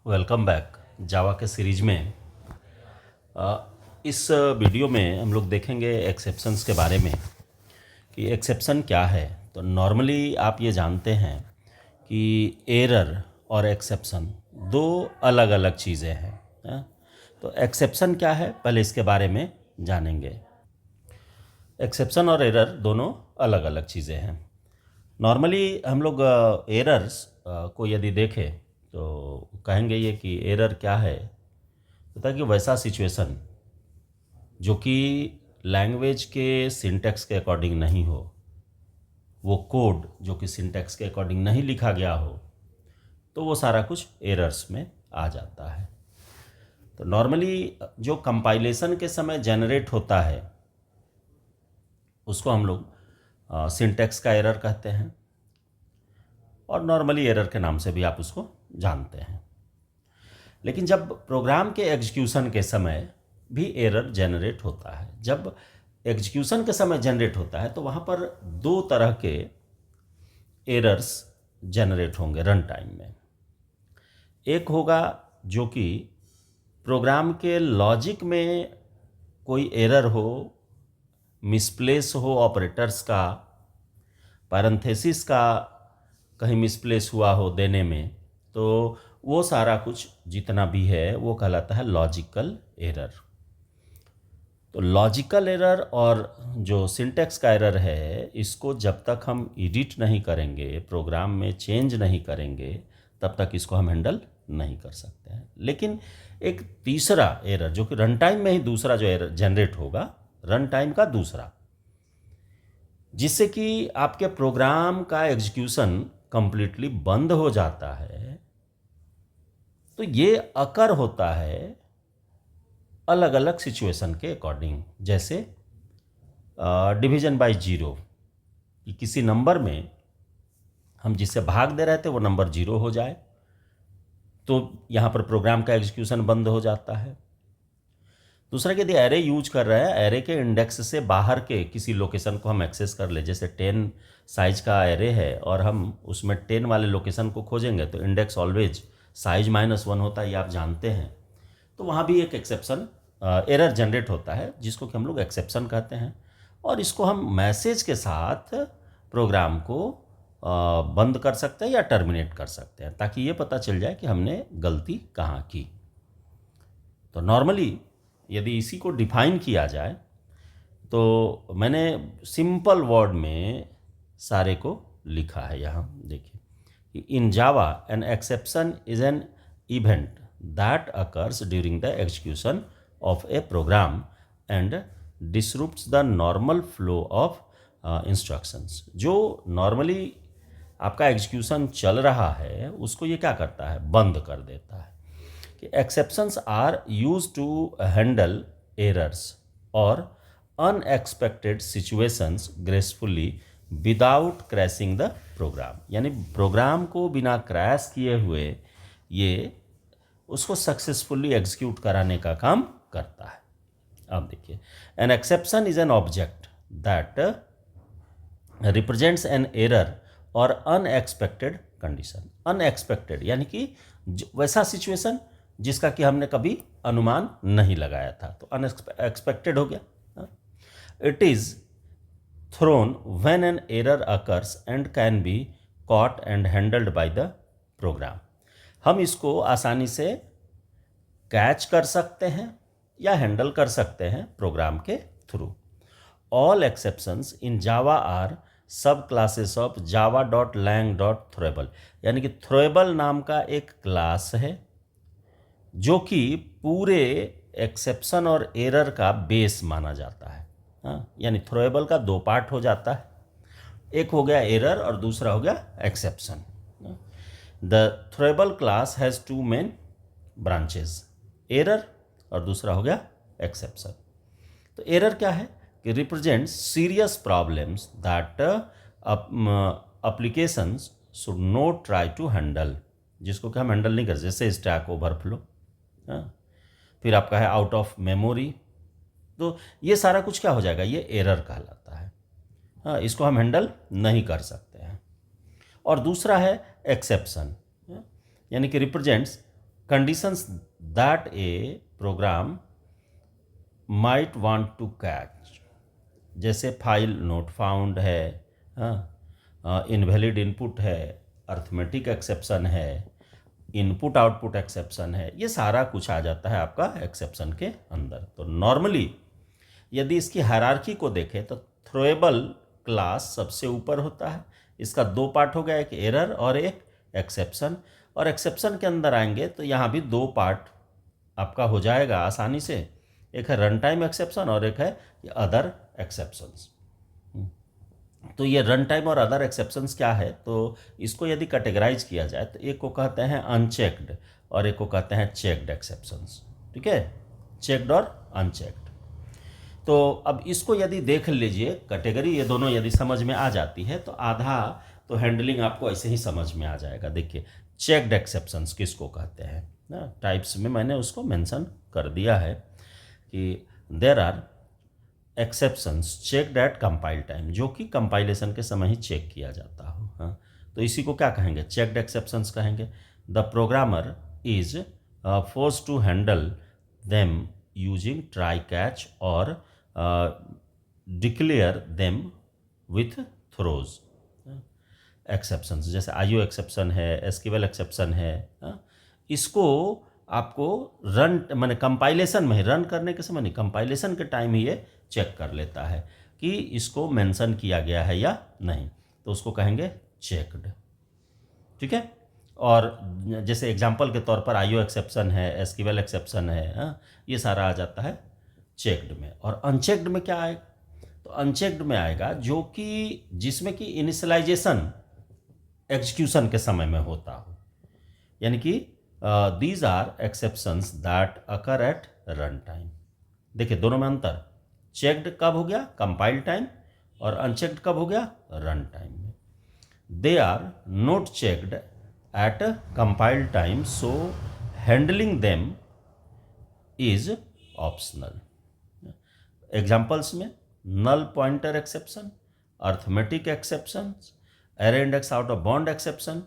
Welcome back जावा के series में। इस वीडियो में हम लोग देखेंगे एक्सेप्शंस के बारे में कि एक्सेप्शन क्या है। तो नॉर्मली आप ये जानते हैं कि एरर और एक्सेप्शन दो अलग अलग चीज़ें हैं। तो एक्सेप्शन क्या है, पहले इसके बारे में जानेंगे। एक्सेप्शन और एरर दोनों अलग अलग चीज़ें हैं। नॉर्मली हम लोग एरर्स को यदि देखें तो कहेंगे ये कि एरर क्या है, पता कि वैसा सिचुएशन जो कि लैंग्वेज के सिंटैक्स के अकॉर्डिंग नहीं हो, वो कोड जो कि सिंटैक्स के अकॉर्डिंग नहीं लिखा गया हो, तो वो सारा कुछ एरर्स में आ जाता है। तो नॉर्मली जो कंपाइलेशन के समय जनरेट होता है उसको हम लोग सिंटैक्स का एरर कहते हैं, और नॉर्मली एरर के नाम से भी आप उसको जानते हैं। लेकिन जब प्रोग्राम के एग्जीक्यूशन के समय भी एरर जनरेट होता है, जब एग्जीक्यूशन के समय जनरेट होता है तो वहाँ पर दो तरह के एरर्स जनरेट होंगे रन टाइम में। एक होगा जो कि प्रोग्राम के लॉजिक में कोई एरर हो, मिसप्लेस हो, ऑपरेटर्स का, पैरेंथेसिस का कहीं मिसप्लेस हुआ हो देने में, तो वो सारा कुछ जितना भी है वो कहलाता है लॉजिकल एरर। तो लॉजिकल एरर और जो सिंटैक्स का एरर है, इसको जब तक हम एडिट नहीं करेंगे, प्रोग्राम में चेंज नहीं करेंगे, तब तक इसको हम हैंडल नहीं कर सकते हैं। लेकिन एक तीसरा एरर जो कि रन टाइम में ही दूसरा जो एरर जनरेट होगा, रन टाइम का दूसरा, जिससे कि आपके प्रोग्राम का एग्जीक्यूशन कंप्लीटली बंद हो जाता है, तो ये अकर होता है अलग अलग सिचुएशन के अकॉर्डिंग। जैसे डिवीजन बाय जीरो, कि किसी नंबर में हम जिससे भाग दे रहे थे वो नंबर जीरो हो जाए, तो यहाँ पर प्रोग्राम का एग्जीक्यूशन बंद हो जाता है। दूसरा, यदि एरे यूज कर रहे हैं, एरे के इंडेक्स से बाहर के किसी लोकेशन को हम एक्सेस कर ले, जैसे 10 साइज का एरे है और हम उसमें 10 वाले लोकेशन को खोजेंगे, तो इंडेक्स ऑलवेज साइज -1 होता है, ये आप जानते हैं। तो वहाँ भी एक एक्सेप्शन एरर जनरेट होता है जिसको कि हम लोग एक्सेप्शन कहते हैं, और इसको हम मैसेज के साथ प्रोग्राम को बंद कर सकते हैं या टर्मिनेट कर सकते हैं, ताकि ये पता चल जाए कि हमने गलती कहाँ की। तो नॉर्मली यदि इसी को डिफाइन किया जाए तो मैंने सिंपल वर्ड में सारे को लिखा है। यहाँ देखिए, in Java an exception is an event that occurs during the execution of a program and disrupts the normal flow of instructions. जो नॉर्मली आपका एग्जीक्यूशन चल रहा है उसको ये क्या करता है, बंद कर देता है। कि exceptions are use to handle errors और unexpected situations gracefully without crashing the program. यानी प्रोग्राम को बिना क्रैश किए हुए ये उसको सक्सेसफुली एग्जीक्यूट कराने का काम करता है। अब देखिए, N exception is an object that represents an error और अनएक्सपेक्टेड कंडीशन। अनएक्सपेक्टेड यानी कि वैसा सिचुएशन जिसका कि हमने कभी अनुमान नहीं लगाया था, तो अनएक्सपेक्टेड हो गया। It is thrown when an error occurs and can be caught and handled by the program. हम इसको आसानी से कैच कर सकते हैं या हैंडल कर सकते हैं प्रोग्राम के थ्रू। All exceptions in Java are subclasses of java.lang.throwable। यानी कि थ्रोएबल नाम का एक क्लास है जो कि पूरे एक्सेप्शन और एरर का बेस माना जाता है। हाँ, यानी थ्रोएबल का दो पार्ट हो जाता है, एक हो गया एरर और दूसरा हो गया exception. The throwable class has two main branches, error और दूसरा हो गया एक्सेप्शन। तो एरर क्या है कि represent serious problems that applications should not try to handle, जिसको कि हम हैंडल नहीं कर, जैसे स्टैक ओवरफ्लो, फिर आपका है आउट ऑफ मेमोरी। तो ये सारा कुछ क्या हो जाएगा, ये एरर कहलाता है। हाँ, इसको हम हैंडल नहीं कर सकते हैं। और दूसरा है एक्सेप्शन, यानी कि represents conditions that a program might want to catch, जैसे फाइल नोट फाउंड है, हाँ, इनवैलिड इनपुट है, अर्थमेटिक एक्सेप्शन है, इनपुट आउटपुट एक्सेप्शन है, ये सारा कुछ आ जाता है आपका एक्सेप्शन के अंदर। तो नॉर्मली यदि इसकी हायरार्की को देखें तो थ्रोएबल क्लास सबसे ऊपर होता है। इसका दो पार्ट हो गया, एक एरर और एक एक्सेप्शन। और एक्सेप्शन के अंदर आएंगे तो यहाँ भी दो पार्ट आपका हो जाएगा आसानी से, एक है रन टाइम एक्सेप्शन और एक है अदर एक्सेप्शंस। तो ये रन टाइम और अदर एक्सेप्शंस क्या है, तो इसको यदि कैटेगराइज किया जाए तो एक को कहते हैं अनचेक्ड और एक को कहते हैं चेक्ड एक्सेप्शंस। ठीक है, चेक्ड और अनचेक्ड। तो अब इसको यदि देख लीजिए कैटेगरी, ये दोनों यदि समझ में आ जाती है तो आधा तो हैंडलिंग आपको ऐसे ही समझ में आ जाएगा। देखिए चेक्ड एक्सेप्शंस किसको कहते हैं ना, टाइप्स में मैंने उसको मेंशन कर दिया है कि there are exceptions checked at compile time, जो कि कंपाइलेशन के समय ही चेक किया जाता हो। हाँ, तो इसी को क्या कहेंगे, चेक्ड एक्सेप्शंस कहेंगे। The programmer is force to handle them using try catch और declare them with throws. Exceptions जैसे आईओ एक्सेप्शन है, एसक्यूएल एक्सेप्शन है, इसको आपको रन मैंने कंपाइलेशन में ही, रन करने के समय नहीं, कंपाइलेशन के टाइम ही ये चेक कर लेता है कि इसको मेंशन किया गया है या नहीं, तो उसको कहेंगे चेक्ड। ठीक है, और जैसे एग्जांपल के तौर पर आईओ एक्सेप्शन है, एसक्यूएल एक्सेप्शन है, ये सारा आ जाता है चेक्ड में। और अनचेक्ड में क्या आएगा, तो अनचेक्ड में आएगा जो कि जिसमें कि इनिशियलाइजेशन एग्जीक्यूशन के समय में होता हो, यानी कि these are exceptions that occur at run time. देखिए दोनों में अंतर, चेक्ड कब हो गया, कंपाइल टाइम, और अनचेक्ड कब हो गया, रन टाइम में। They are not checked at compile time, so handling them is optional. Examples में null pointer exception, arithmetic exception, array index out of bound exception,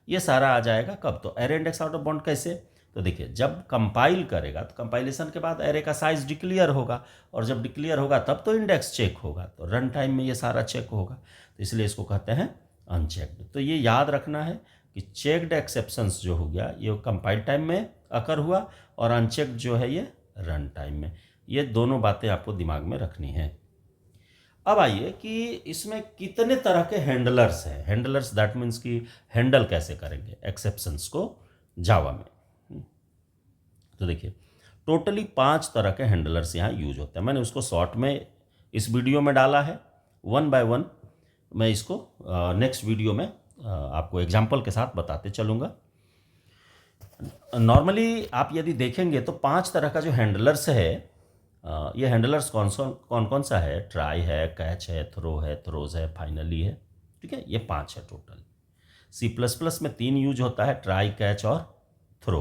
ये सारा आ जाएगा कब, तो array index out of bound कैसे, तो देखिए जब कंपाइल करेगा तो कंपाइलेशन के बाद एरे का साइज डिक्लेयर होगा, और जब डिक्लेयर होगा तब तो इंडेक्स चेक होगा, तो रन टाइम में ये सारा चेक होगा, तो इसलिए इसको कहते हैं अनचेक्ड। तो ये याद रखना है कि चेक्ड एक्सेप्शंस जो हो गया ये कंपाइल टाइम में अकर हुआ, और अनचेक्ड जो है ये रन टाइम में। ये दोनों बातें आपको दिमाग में रखनी है। अब आइए कि इसमें कितने तरह के हैंडलर्स हैं। हैंडलर्स दैट मीन्स कि हैंडल कैसे करेंगे एक्सेप्शंस को जावा में। तो देखिए टोटली 5 तरह के हैंडलर्स यहाँ यूज होते हैं। मैंने उसको शॉर्ट में इस वीडियो में डाला है, 1 बाय 1 मैं इसको नेक्स्ट वीडियो में आपको एग्जाम्पल के साथ बताते चलूँगा। नॉर्मली आप यदि देखेंगे तो 5 तरह का जो हैंडलर्स है, ये हैंडलर्स कौन कौन सा है, ट्राई है, कैच है, थ्रो है, थ्रोज है, फाइनली है। ठीक है, ये 5 है टोटल। C++ में 3 यूज होता है, ट्राई, कैच और थ्रो,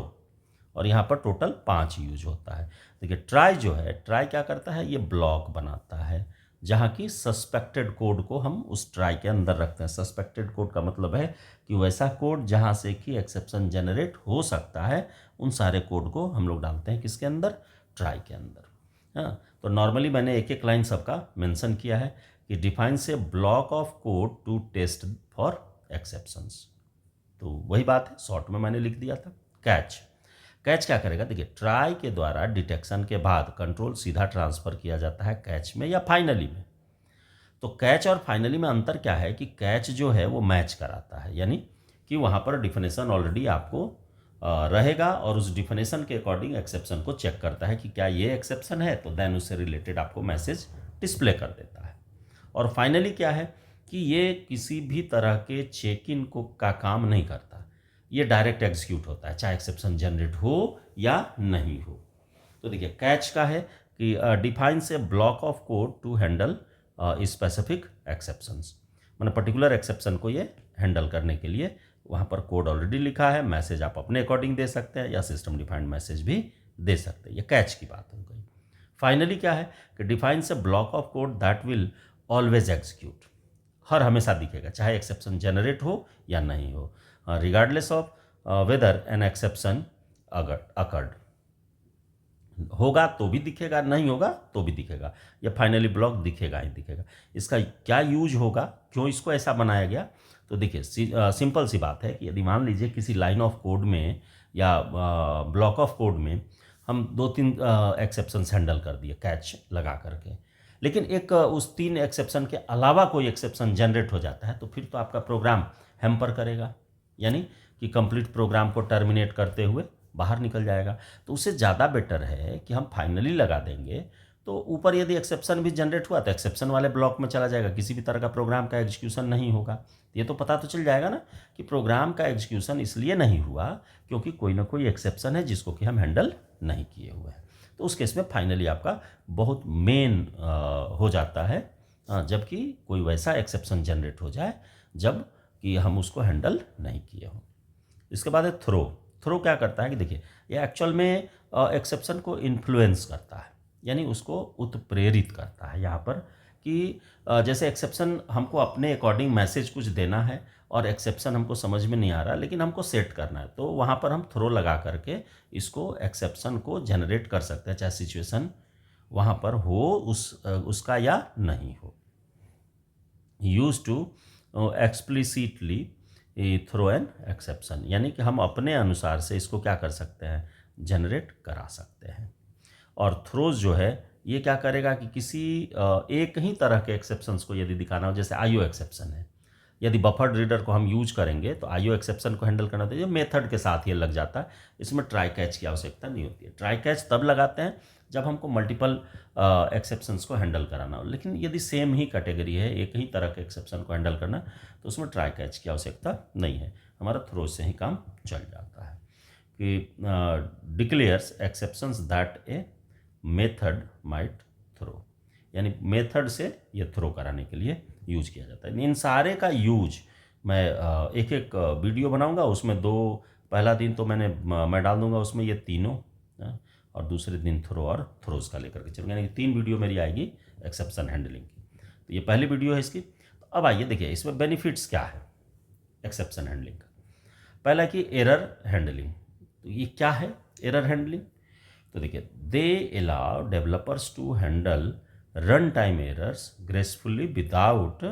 और यहाँ पर टोटल 5 यूज होता है। देखिए ट्राई जो है, ट्राई क्या करता है, ये ब्लॉक बनाता है जहाँ की सस्पेक्टेड कोड को हम उस ट्राई के अंदर रखते हैं। सस्पेक्टेड कोड का मतलब है कि वैसा कोड जहाँ से कि एक्सेप्शन जनरेट हो सकता है, उन सारे कोड को हम लोग डालते हैं किसके अंदर, ट्राई के अंदर। हाँ, तो नॉर्मली मैंने एक एक लाइन सबका मेंशन किया है कि defines a block of code to test for exceptions, तो वही बात है, शॉर्ट में मैंने लिख दिया था। कैच, कैच क्या करेगा, देखिए ट्राई के द्वारा डिटेक्शन के बाद कंट्रोल सीधा ट्रांसफ़र किया जाता है कैच में या फाइनली में। तो कैच और फाइनली में अंतर क्या है कि कैच जो है वो मैच कराता है, यानी कि वहाँ पर डिफिनेशन ऑलरेडी आपको रहेगा और उस डिफिनेशन के अकॉर्डिंग एक्सेप्शन को चेक करता है कि क्या ये एक्सेप्शन है, तो देन उससे रिलेटेड आपको मैसेज डिस्प्ले कर देता है। और फाइनली क्या है कि ये किसी भी तरह के चेक इन को का काम नहीं करता, ये डायरेक्ट एग्जीक्यूट होता है, चाहे एक्सेप्शन जनरेट हो या नहीं हो। तो देखिए कैच का है कि defines a block of code to handle specific exceptions, मतलब पर्टिकुलर एक्सेप्शन को ये हैंडल करने के लिए वहाँ पर कोड ऑलरेडी लिखा है, मैसेज आप अपने अकॉर्डिंग दे सकते हैं या सिस्टम डिफाइंड मैसेज भी दे सकते हैं। ये कैच की बात हो गई। फाइनली क्या है कि defines a block of code that will always execute, हर हमेशा दिखेगा चाहे एक्सेप्शन जनरेट हो या नहीं हो, regardless of whether an exception occurred, होगा तो भी दिखेगा, नहीं होगा तो भी दिखेगा, या फाइनली ब्लॉक दिखेगा ही दिखेगा। इसका क्या यूज होगा, क्यों इसको ऐसा बनाया गया? तो देखिए सिंपल सी बात है कि यदि मान लीजिए किसी लाइन ऑफ कोड में या ब्लॉक ऑफ कोड में हम 2-3 एक्सेप्शंस हैंडल कर दिए कैच लगा करके, लेकिन एक उस 3 एक्सेप्शन के अलावा कोई एक्सेप्शन जनरेट हो जाता है, तो फिर तो आपका प्रोग्राम हैम्पर करेगा, यानी कि कंप्लीट प्रोग्राम को टर्मिनेट करते हुए बाहर निकल जाएगा। तो उससे ज़्यादा बेटर है कि हम फाइनली लगा देंगे, तो ऊपर यदि एक्सेप्शन भी जनरेट हुआ तो एक्सेप्शन वाले ब्लॉक में चला जाएगा, किसी भी तरह का प्रोग्राम का एग्जीक्यूशन नहीं होगा। ये तो पता तो चल जाएगा ना कि प्रोग्राम का एग्जीक्यूशन इसलिए नहीं हुआ क्योंकि कोई ना कोई एक्सेप्शन है जिसको कि हम हैंडल नहीं किए हुए हैं। तो उस केस में फाइनली आपका बहुत मेन हो जाता है, जबकि कोई वैसा एक्सेप्शन जनरेट हो जाए जब कि हम उसको हैंडल नहीं किए हों। इसके बाद है थ्रो। थ्रो क्या करता है कि देखिए, ये एक्चुअल में एक्सेप्शन को इन्फ्लुएंस करता है, यानी उसको उत्प्रेरित करता है यहाँ पर कि जैसे एक्सेप्शन हमको अपने अकॉर्डिंग मैसेज कुछ देना है और एक्सेप्शन हमको समझ में नहीं आ रहा लेकिन हमको सेट करना है, तो वहाँ पर हम थ्रो लगा करके इसको एक्सेप्शन को जनरेट कर सकते हैं, चाहे सिचुएशन वहाँ पर हो उसका या नहीं हो। Use to explicitly throw an exception, यानी कि हम अपने अनुसार से इसको क्या कर सकते हैं, जनरेट करा सकते हैं। और थ्रोज जो है ये क्या करेगा कि किसी एक ही तरह के एक्सेप्शंस को यदि दिखाना हो, जैसे आईओ एक्सेप्शन है, यदि बफर्ड रीडर को हम यूज करेंगे तो आईओ एक्सेप्शन को हैंडल करना, तो ये मेथड के साथ ये लग जाता है, इसमें ट्राई कैच की आवश्यकता नहीं होती है। ट्राई कैच तब लगाते हैं जब हमको मल्टीपल एक्सेप्शंस को हैंडल कराना हो, लेकिन यदि सेम ही कैटेगरी है, एक ही तरह के एक्सेप्शन को हैंडल करना, तो उसमें ट्राई कैच की आवश्यकता नहीं है, हमारा थ्रो से ही काम चल जाता है। कि declares exceptions that a method might throw, यानी मेथड से ये थ्रो कराने के लिए यूज किया जाता है। इन सारे का यूज मैं एक एक वीडियो बनाऊंगा, उसमें पहला दिन तो मैं डाल दूंगा उसमें ये तीनों, और दूसरे दिन थ्रो और थ्रोज का लेकर के चलूँगा, यानी 3 वीडियो मेरी आएगी एक्सेप्शन हैंडलिंग की। तो ये पहली वीडियो है इसकी। तो अब आइए देखिए इसमें बेनिफिट्स क्या है एक्सेप्शन हैंडलिंग का। पहला कि एरर हैंडलिंग, तो ये क्या है एरर हैंडलिंग? तो देखिए, they allow developers to handle run time errors gracefully without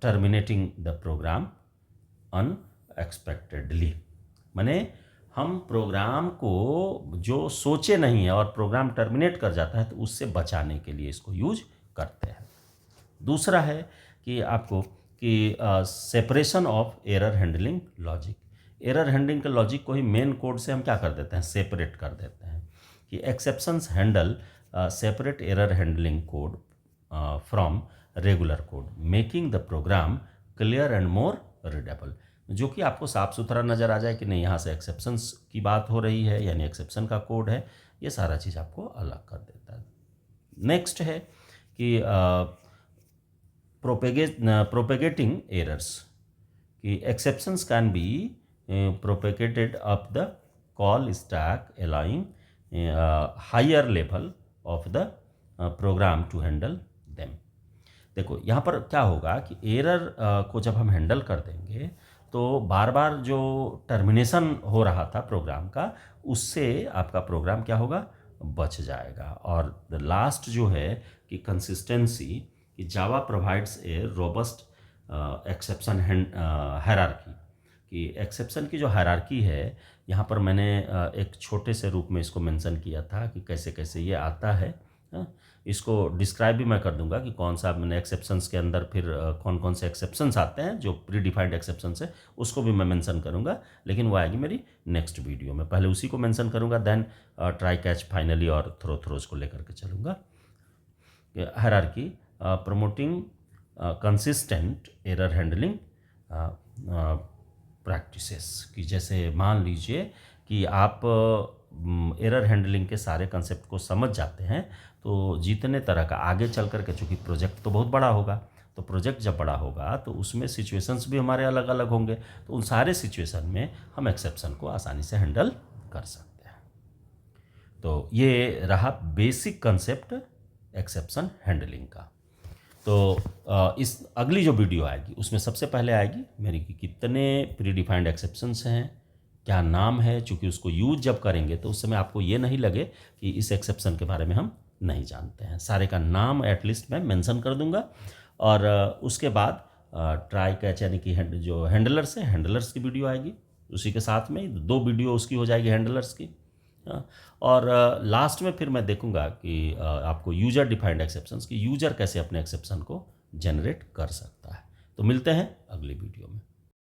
terminating the program unexpectedly. माने हम प्रोग्राम को जो सोचे नहीं है और प्रोग्राम टर्मिनेट कर जाता है, तो उससे बचाने के लिए इसको यूज करते हैं। दूसरा है कि आपको कि separation of error handling logic. Error handling के लॉजिक को ही मेन कोड से हम क्या कर देते हैं, सेपरेट कर देते हैं कि exceptions handle separate error handling code from regular code, making the program clear and more readable, जो कि आपको साफ सुथरा नज़र आ जाए कि नहीं यहाँ से एक्सेप्शंस की बात हो रही है, यानी एक्सेप्शन का कोड है, ये सारा चीज़ आपको अलग कर देता है। नेक्स्ट है कि प्रोपेगेटिंग एरर्स, कि exceptions can be propagated up the call stack, allowing higher level of the program to handle them। देखो यहाँ पर क्या होगा कि एरर को जब हम हैंडल कर देंगे तो बार बार जो टर्मिनेशन हो रहा था प्रोग्राम का, उससे आपका प्रोग्राम क्या होगा, बच जाएगा। और द लास्ट जो है कि कंसिस्टेंसी, कि Java provides a robust exception hierarchy, कि एक्सेप्शन की जो हायरार्की है यहाँ पर मैंने एक छोटे से रूप में इसको मेंशन किया था कि कैसे कैसे ये आता है। इसको डिस्क्राइब भी मैं कर दूंगा कि कौन सा मैंने एक्सेप्शंस के अंदर फिर कौन कौन से एक्सेप्शंस आते हैं, जो प्री डिफाइंड एक्सेप्शंस है उसको भी मैं मेंशन करूंगा, लेकिन वो आएगी मेरी नेक्स्ट वीडियो में। पहले उसी को मेंशन करूंगा, देन ट्राई कैच फाइनली और थ्रोज को लेकर के चलूँगा। Hierarchy promoting consistent error handling practices, कि जैसे मान लीजिए कि आप एरर हैंडलिंग के सारे कंसेप्ट को समझ जाते हैं, तो जितने तरह का आगे चल कर के, चूँकि प्रोजेक्ट तो बहुत बड़ा होगा, तो प्रोजेक्ट जब बड़ा होगा तो उसमें सिचुएशंस भी हमारे अलग अलग होंगे, तो उन सारे सिचुएशन में हम एक्सेप्शन को आसानी से हैंडल कर सकते हैं। तो ये रहा बेसिक कंसेप्ट एक्सेप्शन हैंडलिंग का। तो इस अगली जो वीडियो आएगी उसमें सबसे पहले आएगी मेरी कि कितने प्री डिफाइंड एक्सेप्शंस हैं, क्या नाम है, चूँकि उसको यूज जब करेंगे तो उस समय आपको ये नहीं लगे कि इस एक्सेप्शन के बारे में हम नहीं जानते हैं। सारे का नाम एटलीस्ट मैं मेंशन कर दूंगा। और उसके बाद ट्राई कैच यानी कि जो हैंडलर्स है, हैंडलर्स की वीडियो आएगी उसी के साथ में, 2 वीडियो उसकी हो जाएगी हैंडलर्स की। और लास्ट में फिर मैं देखूंगा कि आपको यूजर डिफाइंड एक्सेप्शंस की यूजर कैसे अपने एक्सेप्शन को जनरेट कर सकता है। तो मिलते हैं अगली वीडियो में।